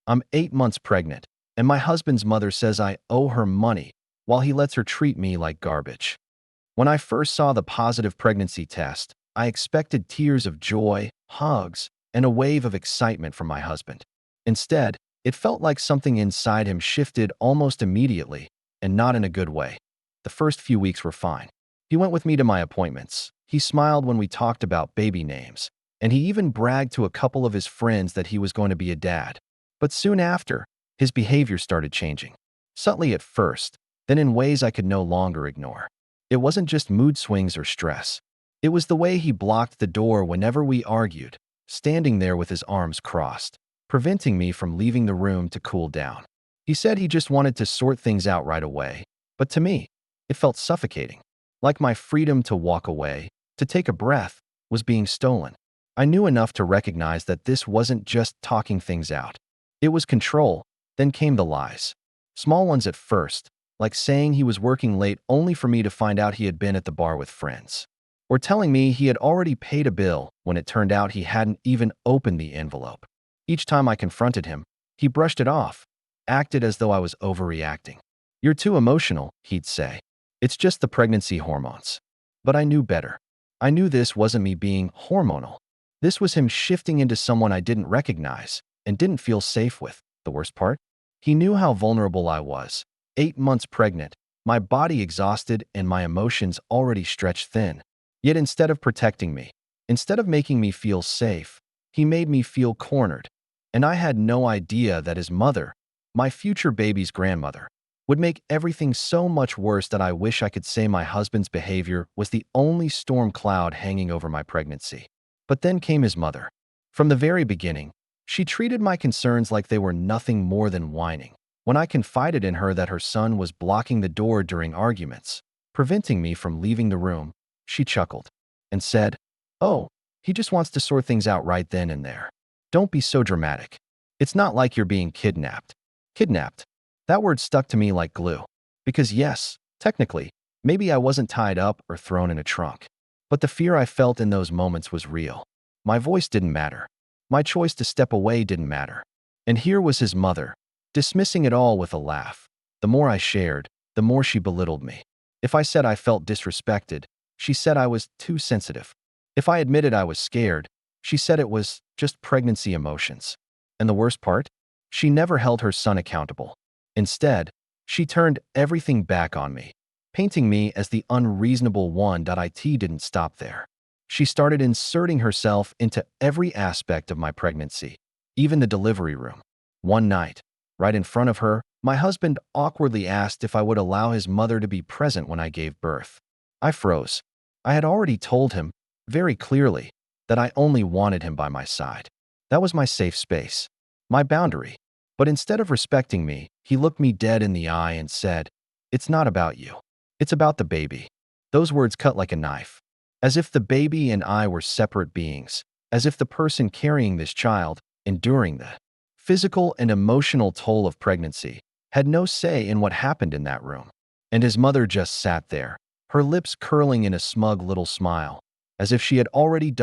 I'm 8 months pregnant, and my husband's mother says I owe her money while he lets her treat me like garbage. When I first saw the positive pregnancy test, I expected tears of joy, hugs, and a wave of excitement from my husband. Instead, it felt like something inside him shifted almost immediately, and not in a good way. The first few weeks were fine. He went with me to my appointments. He smiled when we talked about baby names, and he even bragged to a couple of his friends that he was going to be a dad. But soon after, his behavior started changing. Subtly at first, then in ways I could no longer ignore. It wasn't just mood swings or stress. It was the way he blocked the door whenever we argued, standing there with his arms crossed, preventing me from leaving the room to cool down. He said he just wanted to sort things out right away, but to me, it felt suffocating. Like my freedom to walk away, to take a breath, was being stolen. I knew enough to recognize that this wasn't just talking things out. It was control. Then came the lies. Small ones at first, like saying he was working late only for me to find out he had been at the bar with friends. Or telling me he had already paid a bill when it turned out he hadn't even opened the envelope. Each time I confronted him, he brushed it off, acted as though I was overreacting. "You're too emotional," he'd say. "It's just the pregnancy hormones." But I knew better. I knew this wasn't me being hormonal. This was him shifting into someone I didn't recognize and didn't feel safe with. The worst part? He knew how vulnerable I was. 8 months pregnant, my body exhausted and my emotions already stretched thin. Yet instead of protecting me, instead of making me feel safe, he made me feel cornered. And I had no idea that his mother, my future baby's grandmother, would make everything so much worse that I wish I could say my husband's behavior was the only storm cloud hanging over my pregnancy. But then came his mother. From the very beginning, she treated my concerns like they were nothing more than whining. When I confided in her that her son was blocking the door during arguments, preventing me from leaving the room, she chuckled and said, "Oh, he just wants to sort things out right then and there. Don't be so dramatic. It's not like you're being kidnapped." Kidnapped. That word stuck to me like glue. Because yes, technically, maybe I wasn't tied up or thrown in a trunk. But the fear I felt in those moments was real. My voice didn't matter. My choice to step away didn't matter. And here was his mother, dismissing it all with a laugh. The more I shared, the more she belittled me. If I said I felt disrespected, she said I was too sensitive. If I admitted I was scared, she said it was just pregnancy emotions. And the worst part? She never held her son accountable. Instead, she turned everything back on me, painting me as the unreasonable one. It didn't stop there. She started inserting herself into every aspect of my pregnancy, even the delivery room. One night, right in front of her, my husband awkwardly asked if I would allow his mother to be present when I gave birth. I froze. I had already told him, very clearly, that I only wanted him by my side. That was my safe space, my boundary. But instead of respecting me, he looked me dead in the eye and said, "It's not about you. It's about the baby." Those words cut like a knife. As if the baby and I were separate beings. As if the person carrying this child, enduring the physical and emotional toll of pregnancy, had no say in what happened in that room. And his mother just sat there, her lips curling in a smug little smile, as if she had already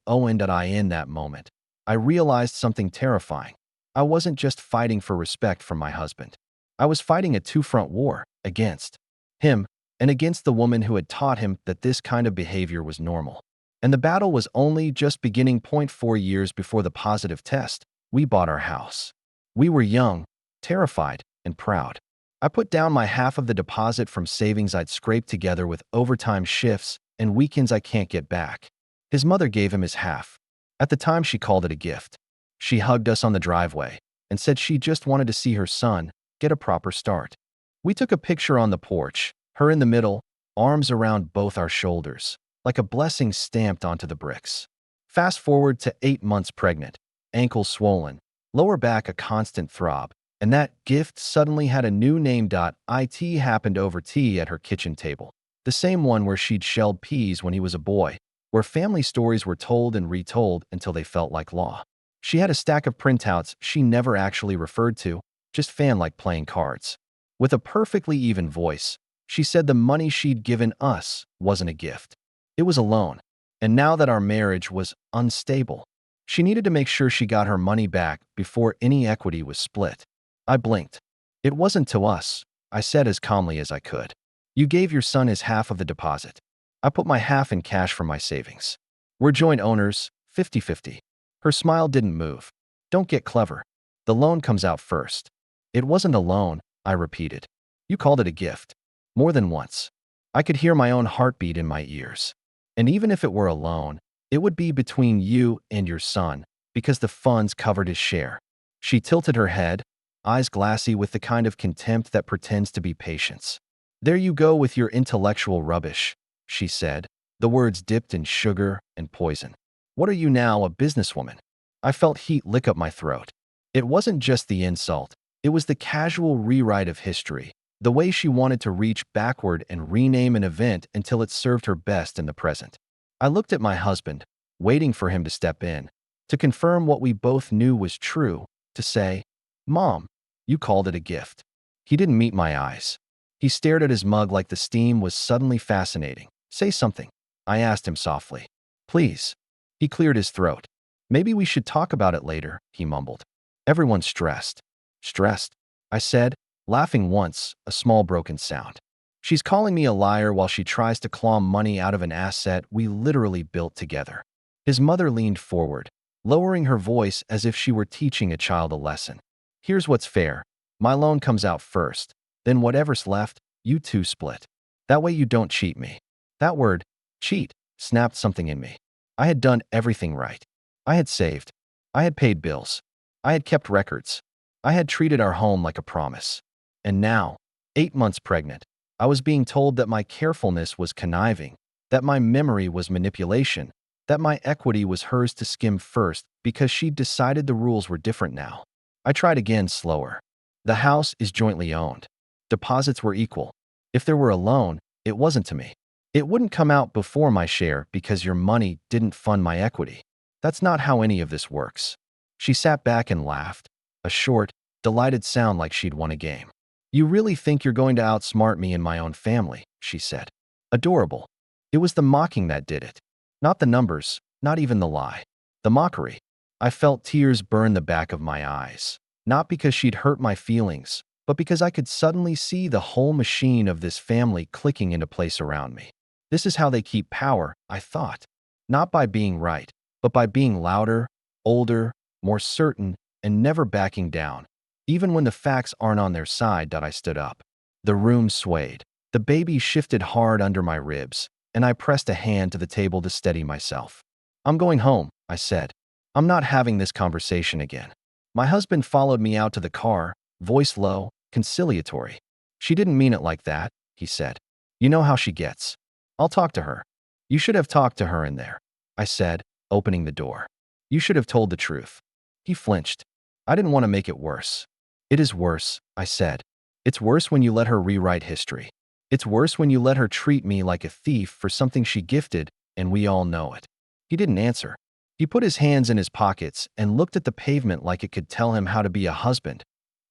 won in that moment. I realized something terrifying. I wasn't just fighting for respect from my husband. I was fighting a two-front war, against him and against the woman who had taught him that this kind of behavior was normal. And the battle was only just beginning. 4 years before the positive test, we bought our house. We were young, terrified, and proud. I put down my half of the deposit from savings I'd scraped together with overtime shifts and weekends I can't get back. His mother gave him his half. At the time, she called it a gift. She hugged us on the driveway and said she just wanted to see her son get a proper start. We took a picture on the porch, her in the middle, arms around both our shoulders, like a blessing stamped onto the bricks. Fast forward to 8 months pregnant, ankles swollen, lower back a constant throb, and that gift suddenly had a new name. It happened over tea at her kitchen table. The same one where she'd shelled peas when he was a boy, where family stories were told and retold until they felt like law. She had a stack of printouts she never actually referred to, just fanned like playing cards. With a perfectly even voice, she said the money she'd given us wasn't a gift. It was a loan. And now that our marriage was unstable, She needed to make sure she got her money back before any equity was split. I blinked. It wasn't to us, I said as calmly as I could. You gave your son his half of the deposit. I put my half in cash from my savings. We're joint owners, 50-50. Her smile didn't move. Don't get clever. The loan comes out first. It wasn't a loan, I repeated. You called it a gift. More than once. I could hear my own heartbeat in my ears. And even if it were a loan, it would be between you and your son, because the funds covered his share. She tilted her head, eyes glassy with the kind of contempt that pretends to be patience. There you go with your intellectual rubbish, she said, the words dipped in sugar and poison. What are you now, a businesswoman? I felt heat lick up my throat. It wasn't just the insult, it was the casual rewrite of history, the way she wanted to reach backward and rename an event until it served her best in the present. I looked at my husband, waiting for him to step in, to confirm what we both knew was true, to say, Mom, you called it a gift. He didn't meet my eyes. He stared at his mug like the steam was suddenly fascinating. Say something, I asked him softly. Please. He cleared his throat. Maybe we should talk about it later, he mumbled. Everyone's stressed. Stressed? I said, laughing once, a small broken sound. She's calling me a liar while she tries to claw money out of an asset we literally built together. His mother leaned forward, lowering her voice as if she were teaching a child a lesson. Here's what's fair. My loan comes out first. Then whatever's left, you two split. That way you don't cheat me. That word, cheat, snapped something in me. I had done everything right. I had saved. I had paid bills. I had kept records. I had treated our home like a promise. And now, 8 months pregnant, I was being told that my carefulness was conniving, that my memory was manipulation, that my equity was hers to skim first because she'd decided the rules were different now. I tried again slower. The house is jointly owned. Deposits were equal. If there were a loan, it wasn't to me. It wouldn't come out before my share because your money didn't fund my equity. That's not how any of this works. She sat back and laughed, a short, delighted sound like she'd won a game. You really think you're going to outsmart me in my own family, she said. Adorable. It was the mocking that did it. Not the numbers, not even the lie. The mockery. I felt tears burn the back of my eyes. Not because she'd hurt my feelings, but because I could suddenly see the whole machine of this family clicking into place around me. This is how they keep power, I thought. Not by being right, but by being louder, older, more certain, and never backing down. Even when the facts aren't on their side, I stood up. The room swayed. The baby shifted hard under my ribs, and I pressed a hand to the table to steady myself. I'm going home, I said. I'm not having this conversation again. My husband followed me out to the car, voice low, conciliatory. She didn't mean it like that, he said. You know how she gets. I'll talk to her. You should have talked to her in there, I said, opening the door. You should have told the truth. He flinched. I didn't want to make it worse. It is worse, I said. It's worse when you let her rewrite history. It's worse when you let her treat me like a thief for something she gifted, and we all know it. He didn't answer. He put his hands in his pockets and looked at the pavement like it could tell him how to be a husband.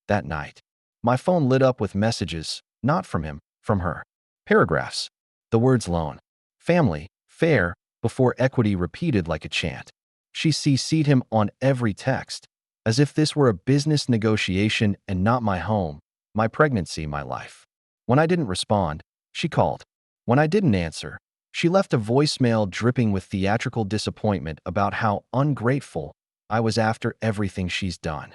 That night, my phone lit up with messages, not from him, from her. Paragraphs. The words loan, family, fair, before equity repeated like a chant. She CC'd him on every text, as if this were a business negotiation and not my home, my pregnancy, my life. When I didn't respond, she called. When I didn't answer, she left a voicemail dripping with theatrical disappointment about how ungrateful I was after everything she's done.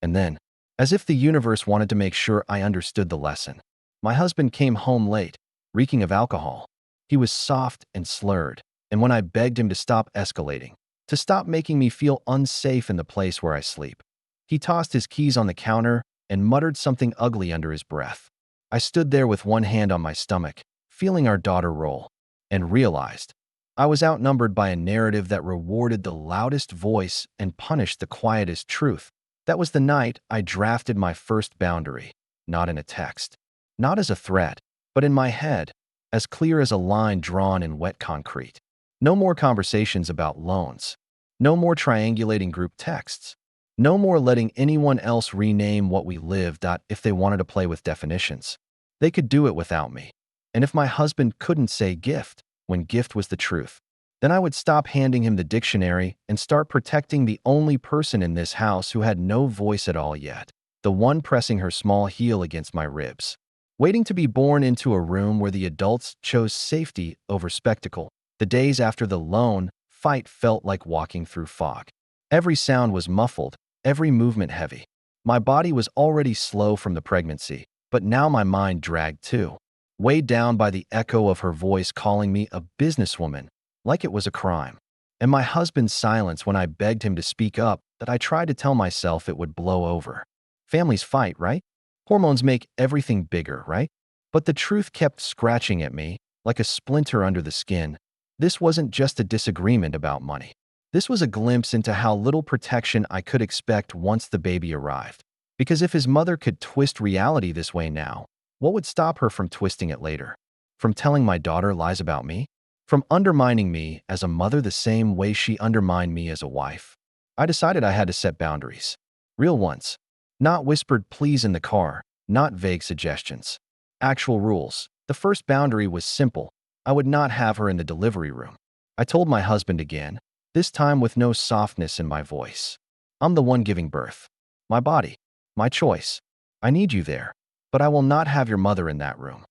And then, as if the universe wanted to make sure I understood the lesson, my husband came home late, reeking of alcohol. He was soft and slurred, and when I begged him to stop escalating, to stop making me feel unsafe in the place where I sleep, he tossed his keys on the counter and muttered something ugly under his breath. I stood there with one hand on my stomach, feeling our daughter roll, and realized I was outnumbered by a narrative that rewarded the loudest voice and punished the quietest truth. That was the night I drafted my first boundary, not in a text, not as a threat, but in my head, as clear as a line drawn in wet concrete. No more conversations about loans. No more triangulating group texts. No more letting anyone else rename what we lived if they wanted to play with definitions. They could do it without me. And if my husband couldn't say gift, when gift was the truth, Then I would stop handing him the dictionary and start protecting the only person in this house who had no voice at all yet, the one pressing her small heel against my ribs, waiting to be born into a room where the adults chose safety over spectacle. The days after the loan fight felt like walking through fog. Every sound was muffled, every movement heavy. My body was already slow from the pregnancy, but now my mind dragged too, weighed down by the echo of her voice calling me a businesswoman, like it was a crime. And my husband's silence when I begged him to speak up that I tried to tell myself it would blow over. Families fight, right? Hormones make everything bigger, right? But the truth kept scratching at me, like a splinter under the skin. This wasn't just a disagreement about money. This was a glimpse into how little protection I could expect once the baby arrived. Because if his mother could twist reality this way now, what would stop her from twisting it later? From telling my daughter lies about me? From undermining me as a mother the same way she undermined me as a wife? I decided I had to set boundaries. Real ones. Not whispered pleas in the car, not vague suggestions. Actual rules. The first boundary was simple. I would not have her in the delivery room. I told my husband again, this time with no softness in my voice. I'm the one giving birth. My body. My choice. I need you there, but I will not have your mother in that room.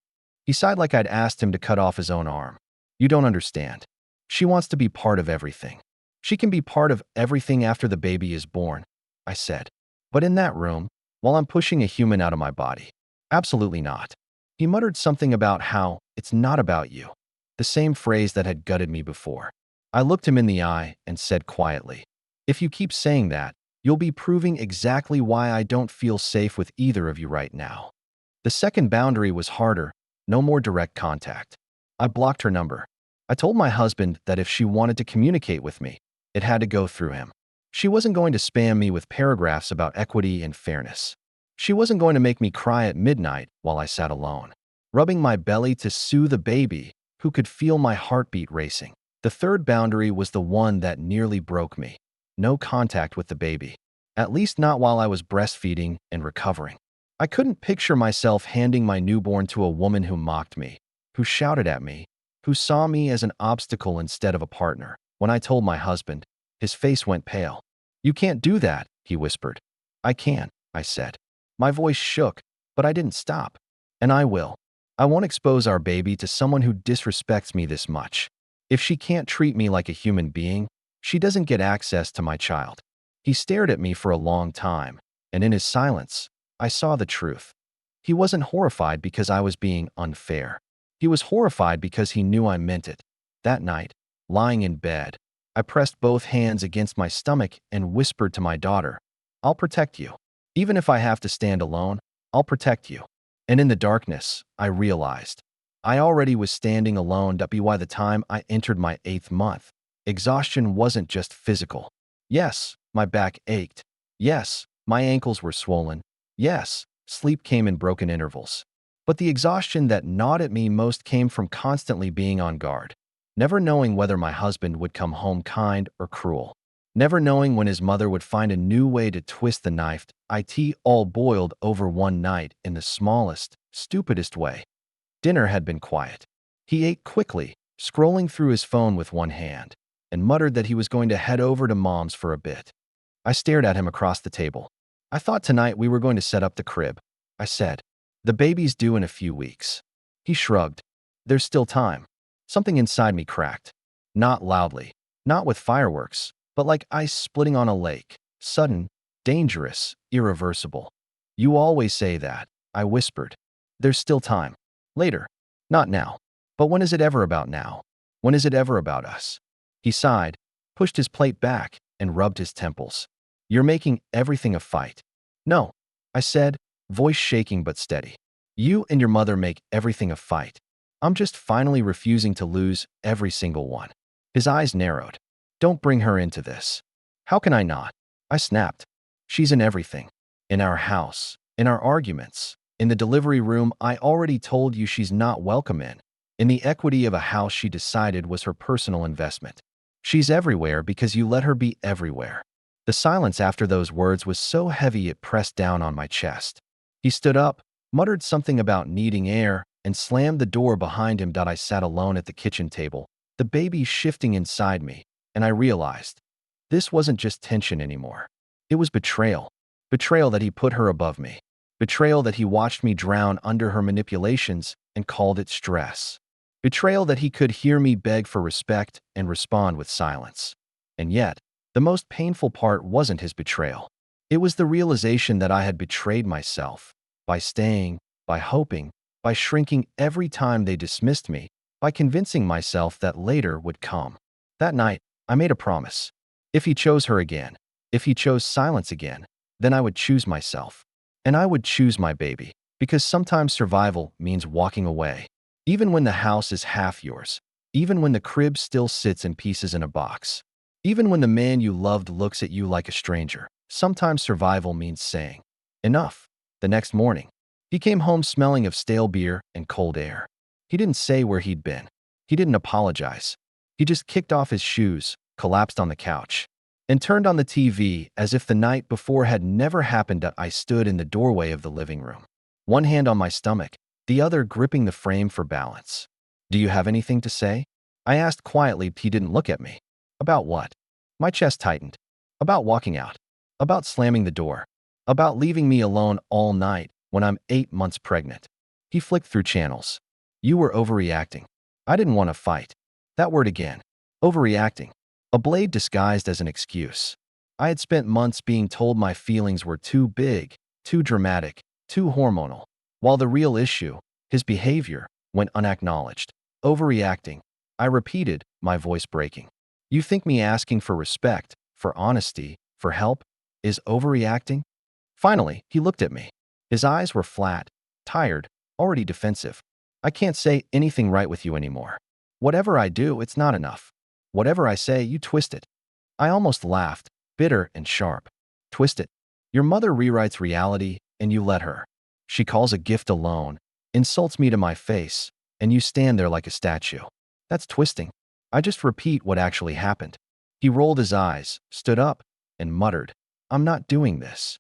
He sighed like I'd asked him to cut off his own arm. You don't understand. She wants to be part of everything. She can be part of everything after the baby is born, I said. But in that room, while I'm pushing a human out of my body, absolutely not. He muttered something about how it's not about you, the same phrase that had gutted me before. I looked him in the eye and said quietly, if you keep saying that, you'll be proving exactly why I don't feel safe with either of you right now. The second boundary was harder, no more direct contact. I blocked her number. I told my husband that if she wanted to communicate with me, it had to go through him. She wasn't going to spam me with paragraphs about equity and fairness. She wasn't going to make me cry at midnight while I sat alone, rubbing my belly to soothe a baby who could feel my heartbeat racing. The third boundary was the one that nearly broke me. No contact with the baby. At least not while I was breastfeeding and recovering. I couldn't picture myself handing my newborn to a woman who mocked me, who shouted at me, who saw me as an obstacle instead of a partner. When I told my husband, his face went pale. You can't do that, he whispered. I can, I said. My voice shook, but I didn't stop. And I will. I won't expose our baby to someone who disrespects me this much. If she can't treat me like a human being, she doesn't get access to my child. He stared at me for a long time, and in his silence, I saw the truth. He wasn't horrified because I was being unfair. He was horrified because he knew I meant it. That night, lying in bed, I pressed both hands against my stomach and whispered to my daughter, I'll protect you. Even if I have to stand alone, I'll protect you. And in the darkness, I realized I already was standing alone by the time I entered my 8th month. Exhaustion wasn't just physical. Yes, my back ached. Yes, my ankles were swollen. Yes, sleep came in broken intervals. But the exhaustion that gnawed at me most came from constantly being on guard, never knowing whether my husband would come home kind or cruel, never knowing when his mother would find a new way to twist the knife. It all boiled over one night in the smallest, stupidest way. Dinner had been quiet. He ate quickly, scrolling through his phone with one hand, and muttered that he was going to head over to Mom's for a bit. I stared at him across the table. I thought tonight we were going to set up the crib, I said. The baby's due in a few weeks. He shrugged. There's still time. Something inside me cracked. Not loudly, not with fireworks, but like ice splitting on a lake. Sudden, dangerous, irreversible. You always say that, I whispered. There's still time. Later. Not now. But when is it ever about now? When is it ever about us? He sighed, pushed his plate back, and rubbed his temples. You're making everything a fight. No, I said, voice shaking but steady. You and your mother make everything a fight. I'm just finally refusing to lose every single one. His eyes narrowed. Don't bring her into this. How can I not? I snapped. She's in everything. In our house, in our arguments, in the delivery room I already told you she's not welcome in the equity of a house she decided was her personal investment. She's everywhere because you let her be everywhere. The silence after those words was so heavy it pressed down on my chest. He stood up, muttered something about needing air, and slammed the door behind him. I sat alone at the kitchen table, the baby shifting inside me, and I realized this wasn't just tension anymore. It was betrayal. Betrayal that he put her above me. Betrayal that he watched me drown under her manipulations and called it stress. Betrayal that he could hear me beg for respect and respond with silence. And yet, the most painful part wasn't his betrayal. It was the realization that I had betrayed myself by staying, by hoping, by shrinking every time they dismissed me, by convincing myself that later would come. That night, I made a promise. If he chose her again, if he chose silence again, then I would choose myself. And I would choose my baby, because sometimes survival means walking away. Even when the house is half yours, even when the crib still sits in pieces in a box, even when the man you loved looks at you like a stranger, sometimes survival means saying, enough. The next morning, he came home smelling of stale beer and cold air. He didn't say where he'd been. He didn't apologize. He just kicked off his shoes, collapsed on the couch, and turned on the TV as if the night before had never happened. I stood in the doorway of the living room, one hand on my stomach, the other gripping the frame for balance. "Do you have anything to say?" I asked quietly. He didn't look at me. "About what?" My chest tightened. "About walking out. About slamming the door. About leaving me alone all night when I'm 8 months pregnant." He flicked through channels. "You were overreacting." I didn't want to fight. That word again. Overreacting. A blade disguised as an excuse. I had spent months being told my feelings were too big, too dramatic, too hormonal, while the real issue, his behavior, went unacknowledged. Overreacting. I repeated, my voice breaking. "You think me asking for respect, for honesty, for help, is overreacting?" Finally, he looked at me. His eyes were flat, tired, already defensive. "I can't say anything right with you anymore. Whatever I do, it's not enough. Whatever I say, you twist it." I almost laughed, bitter and sharp. "Twist it? Your mother rewrites reality, and you let her. She calls a gift a loan, insults me to my face, and you stand there like a statue. That's twisting." I just repeat what actually happened. He rolled his eyes, stood up, and muttered, "I'm not doing this."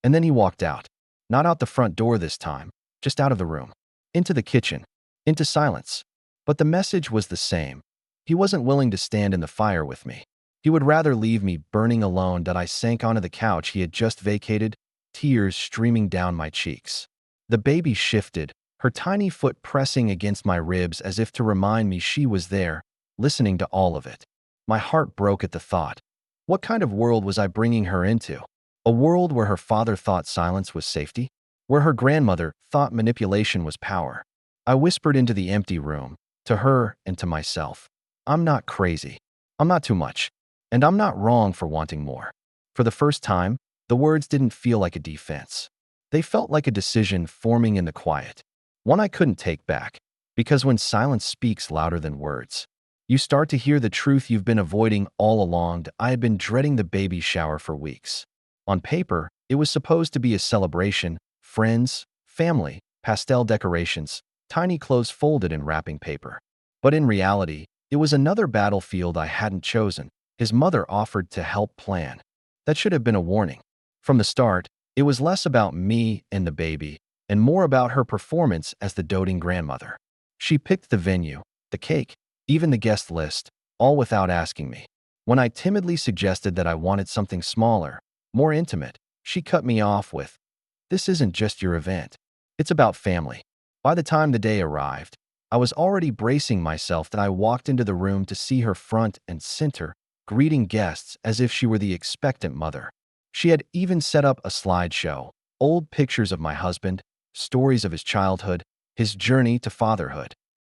And then he walked out. Not out the front door this time, just out of the room. Into the kitchen. Into silence. But the message was the same. He wasn't willing to stand in the fire with me. He would rather leave me burning alone. That I sank onto the couch he had just vacated, tears streaming down my cheeks. The baby shifted, her tiny foot pressing against my ribs as if to remind me she was there, listening to all of it. My heart broke at the thought. What kind of world was I bringing her into? A world where her father thought silence was safety? Where her grandmother thought manipulation was power? I whispered into the empty room, to her and to myself. "I'm not crazy. I'm not too much. And I'm not wrong for wanting more." For the first time, the words didn't feel like a defense. They felt like a decision forming in the quiet. One I couldn't take back. Because when silence speaks louder than words, you start to hear the truth you've been avoiding all along. I had been dreading the baby shower for weeks. On paper, it was supposed to be a celebration, friends, family, pastel decorations, tiny clothes folded in wrapping paper. But in reality, it was another battlefield I hadn't chosen. His mother offered to help plan. That should have been a warning. From the start, it was less about me and the baby, and more about her performance as the doting grandmother. She picked the venue, the cake, even the guest list, all without asking me. When I timidly suggested that I wanted something smaller, more intimate, she cut me off with, "This isn't just your event. It's about family." By the time the day arrived, I was already bracing myself. That I walked into the room to see her front and center, greeting guests as if she were the expectant mother. She had even set up a slideshow, old pictures of my husband, stories of his childhood, his journey to fatherhood.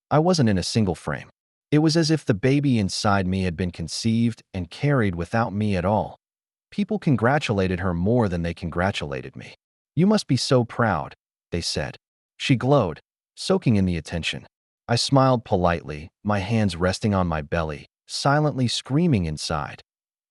I wasn't in a single frame. It was as if the baby inside me had been conceived and carried without me at all. People congratulated her more than they congratulated me. "You must be so proud," they said. She glowed, soaking in the attention. I smiled politely, my hands resting on my belly, silently screaming inside.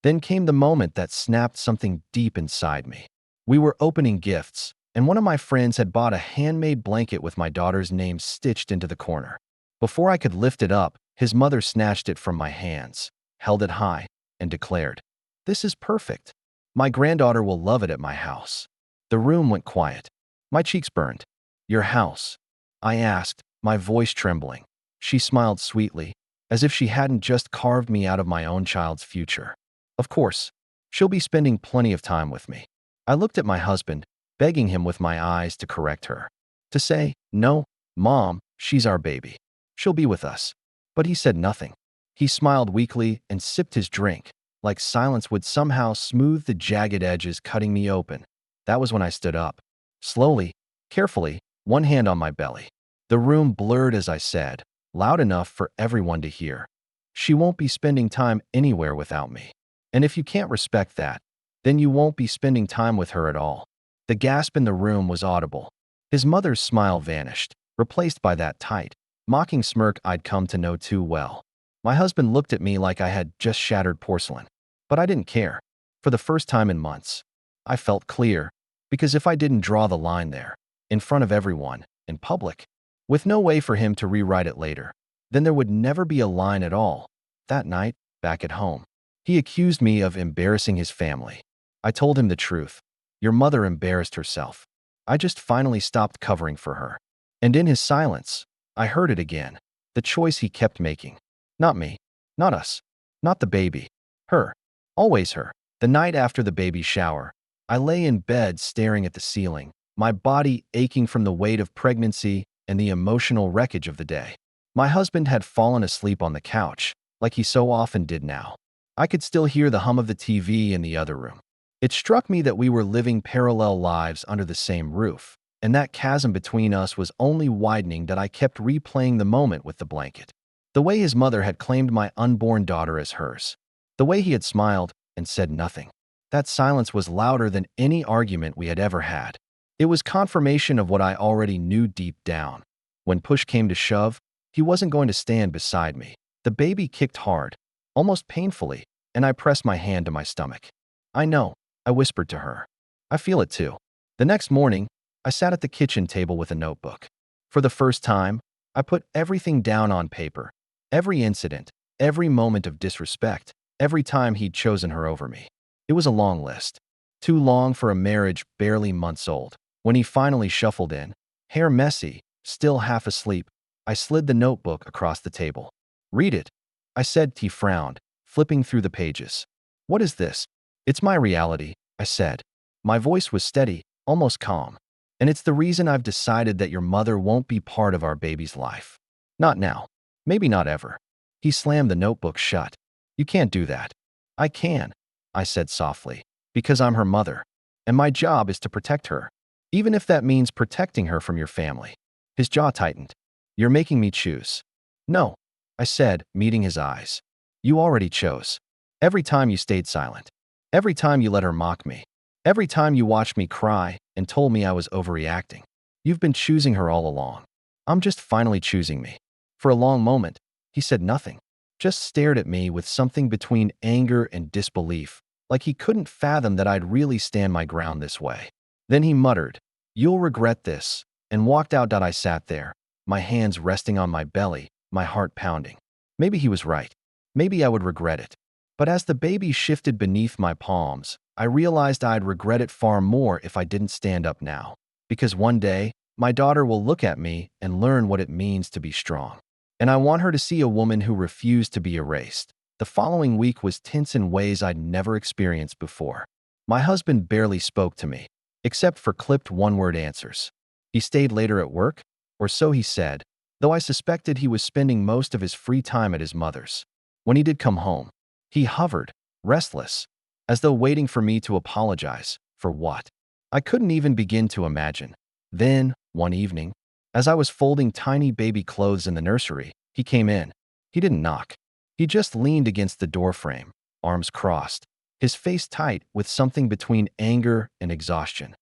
Then came the moment that snapped something deep inside me. We were opening gifts, and one of my friends had bought a handmade blanket with my daughter's name stitched into the corner. Before I could lift it up, his mother snatched it from my hands, held it high, and declared, "This is perfect. My granddaughter will love it at my house." The room went quiet. My cheeks burned. "Your house?" I asked, my voice trembling. She smiled sweetly. as if she hadn't just carved me out of my own child's future. Of course, she'll be spending plenty of time with me. I looked at my husband, begging him with my eyes to correct her. To say, no, Mom, she's our baby. She'll be with us. But he said nothing. He smiled weakly and sipped his drink, like silence would somehow smooth the jagged edges cutting me open. That was when I stood up. Slowly, carefully, one hand on my belly. The room blurred as I said, loud enough for everyone to hear. She won't be spending time anywhere without me. And if you can't respect that, then you won't be spending time with her at all. The gasp in the room was audible. His mother's smile vanished, replaced by that tight, mocking smirk I'd come to know too well. My husband looked at me like I had just shattered porcelain. But I didn't care. For the first time in months, I felt clear, because if I didn't draw the line there, in front of everyone, in public, with no way for him to rewrite it later, then there would never be a line at all. That night, back at home, he accused me of embarrassing his family. I told him the truth. Your mother embarrassed herself. I just finally stopped covering for her. And in his silence, I heard it again. The choice he kept making. Not me. Not us. Not the baby. Her. Always her. The night after the baby shower, I lay in bed staring at the ceiling, my body aching from the weight of pregnancy and the emotional wreckage of the day. My husband had fallen asleep on the couch, like he so often did now. I could still hear the hum of the TV in the other room. It struck me that we were living parallel lives under the same roof, and that chasm between us was only widening that I kept replaying the moment with the blanket. The way his mother had claimed my unborn daughter as hers. The way he had smiled and said nothing. That silence was louder than any argument we had ever had. It was confirmation of what I already knew deep down. When push came to shove, he wasn't going to stand beside me. The baby kicked hard, almost painfully, and I pressed my hand to my stomach. I know, I whispered to her. I feel it too. The next morning, I sat at the kitchen table with a notebook. For the first time, I put everything down on paper. Every incident, every moment of disrespect, every time he'd chosen her over me. It was a long list. Too long for a marriage barely months old. When he finally shuffled in, hair messy, still half asleep, I slid the notebook across the table. Read it, I said. He frowned, flipping through the pages. What is this? It's my reality, I said. My voice was steady, almost calm. And it's the reason I've decided that your mother won't be part of our baby's life. Not now. Maybe not ever. He slammed the notebook shut. You can't do that. I can, I said softly, because I'm her mother, and my job is to protect her, even if that means protecting her from your family. His jaw tightened. You're making me choose. No, I said, meeting his eyes. You already chose. Every time you stayed silent. Every time you let her mock me. Every time you watched me cry and told me I was overreacting. You've been choosing her all along. I'm just finally choosing me. For a long moment, he said nothing, just stared at me with something between anger and disbelief, like he couldn't fathom that I'd really stand my ground this way. Then he muttered, "You'll regret this," and walked out. I sat there, my hands resting on my belly, my heart pounding. Maybe he was right. Maybe I would regret it. But as the baby shifted beneath my palms, I realized I'd regret it far more if I didn't stand up now. Because one day, my daughter will look at me and learn what it means to be strong. And I want her to see a woman who refused to be erased. The following week was tense in ways I'd never experienced before. My husband barely spoke to me, except for clipped one-word answers. He stayed later at work, or so he said, though I suspected he was spending most of his free time at his mother's. When he did come home, he hovered, restless, as though waiting for me to apologize. For what? I couldn't even begin to imagine. Then, one evening, as I was folding tiny baby clothes in the nursery, he came in. He didn't knock. He just leaned against the doorframe, arms crossed, his face tight with something between anger and exhaustion.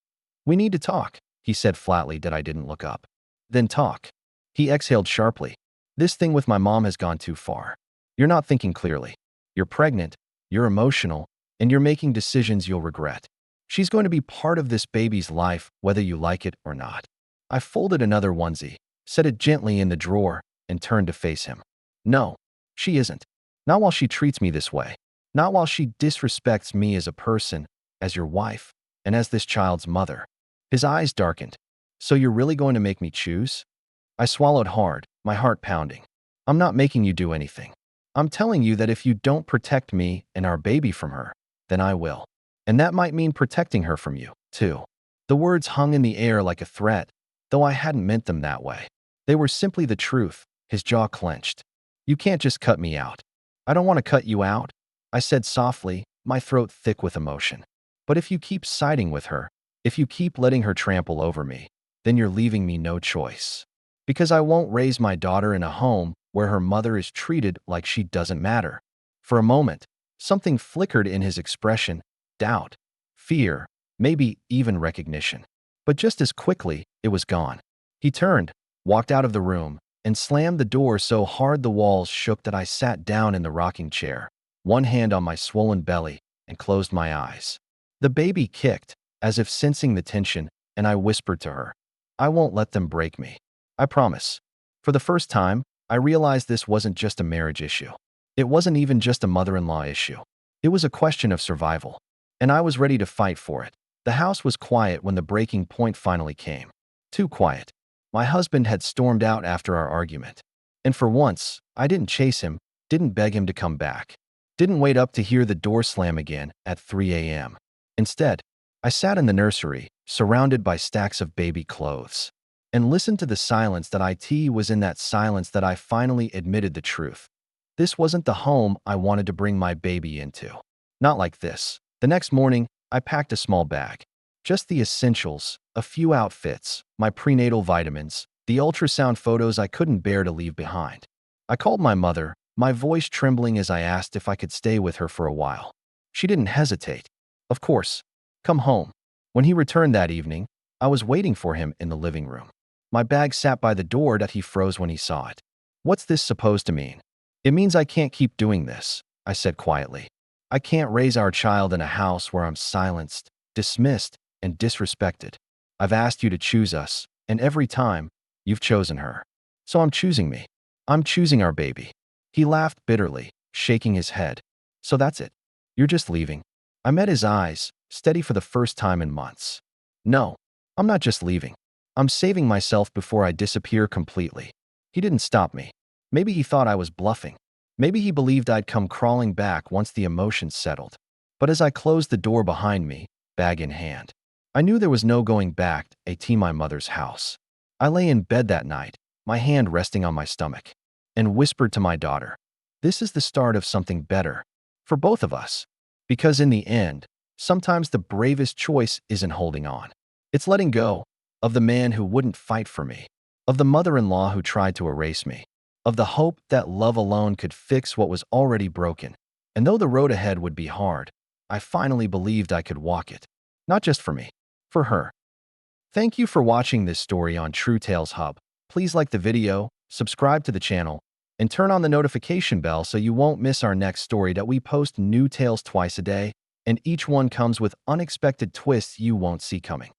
We need to talk, he said flatly. That I didn't look up. Then talk. He exhaled sharply. This thing with my mom has gone too far. You're not thinking clearly. You're pregnant, you're emotional, and you're making decisions you'll regret. She's going to be part of this baby's life, whether you like it or not. I folded another onesie, set it gently in the drawer, and turned to face him. No, she isn't. Not while she treats me this way. Not while she disrespects me as a person, as your wife, and as this child's mother. His eyes darkened. So you're really going to make me choose? I swallowed hard, my heart pounding. I'm not making you do anything. I'm telling you that if you don't protect me and our baby from her, then I will. And that might mean protecting her from you, too. The words hung in the air like a threat, though I hadn't meant them that way. They were simply the truth. His jaw clenched. You can't just cut me out. I don't want to cut you out, I said softly, my throat thick with emotion. But if you keep siding with her, if you keep letting her trample over me, then you're leaving me no choice. Because I won't raise my daughter in a home where her mother is treated like she doesn't matter. For a moment, something flickered in his expression, doubt, fear, maybe even recognition. But just as quickly, it was gone. He turned, walked out of the room, and slammed the door so hard the walls shook that I sat down in the rocking chair, one hand on my swollen belly, and closed my eyes. The baby kicked, as if sensing the tension, and I whispered to her, I won't let them break me. I promise. For the first time, I realized this wasn't just a marriage issue. It wasn't even just a mother-in-law issue. It was a question of survival. And I was ready to fight for it. The house was quiet when the breaking point finally came. Too quiet. My husband had stormed out after our argument. And for once, I didn't chase him, didn't beg him to come back, didn't wait up to hear the door slam again at 3 a.m. Instead, I sat in the nursery, surrounded by stacks of baby clothes, and listened to the silence that was in that silence that I finally admitted the truth. This wasn't the home I wanted to bring my baby into. Not like this. The next morning, I packed a small bag. Just the essentials, a few outfits, my prenatal vitamins, the ultrasound photos I couldn't bear to leave behind. I called my mother, my voice trembling as I asked if I could stay with her for a while. She didn't hesitate. Of course. Come home. When he returned that evening, I was waiting for him in the living room. My bag sat by the door that he froze when he saw it. What's this supposed to mean? It means I can't keep doing this, I said quietly. I can't raise our child in a house where I'm silenced, dismissed, and disrespected. I've asked you to choose us, and every time, you've chosen her. So I'm choosing me. I'm choosing our baby. He laughed bitterly, shaking his head. So that's it. You're just leaving. I met his eyes, steady for the first time in months. No, I'm not just leaving. I'm saving myself before I disappear completely. He didn't stop me. Maybe he thought I was bluffing. Maybe he believed I'd come crawling back once the emotions settled. But as I closed the door behind me, bag in hand, I knew there was no going back to my mother's house. I lay in bed that night, my hand resting on my stomach, and whispered to my daughter, this is the start of something better, for both of us. Because in the end, sometimes the bravest choice isn't holding on. It's letting go of the man who wouldn't fight for me, of the mother-in-law who tried to erase me, of the hope that love alone could fix what was already broken. And though the road ahead would be hard, I finally believed I could walk it. Not just for me, for her. Thank you for watching this story on True Tales Hub. Please like the video, subscribe to the channel, and turn on the notification bell so you won't miss our next story that we post new tales twice a day, and each one comes with unexpected twists you won't see coming.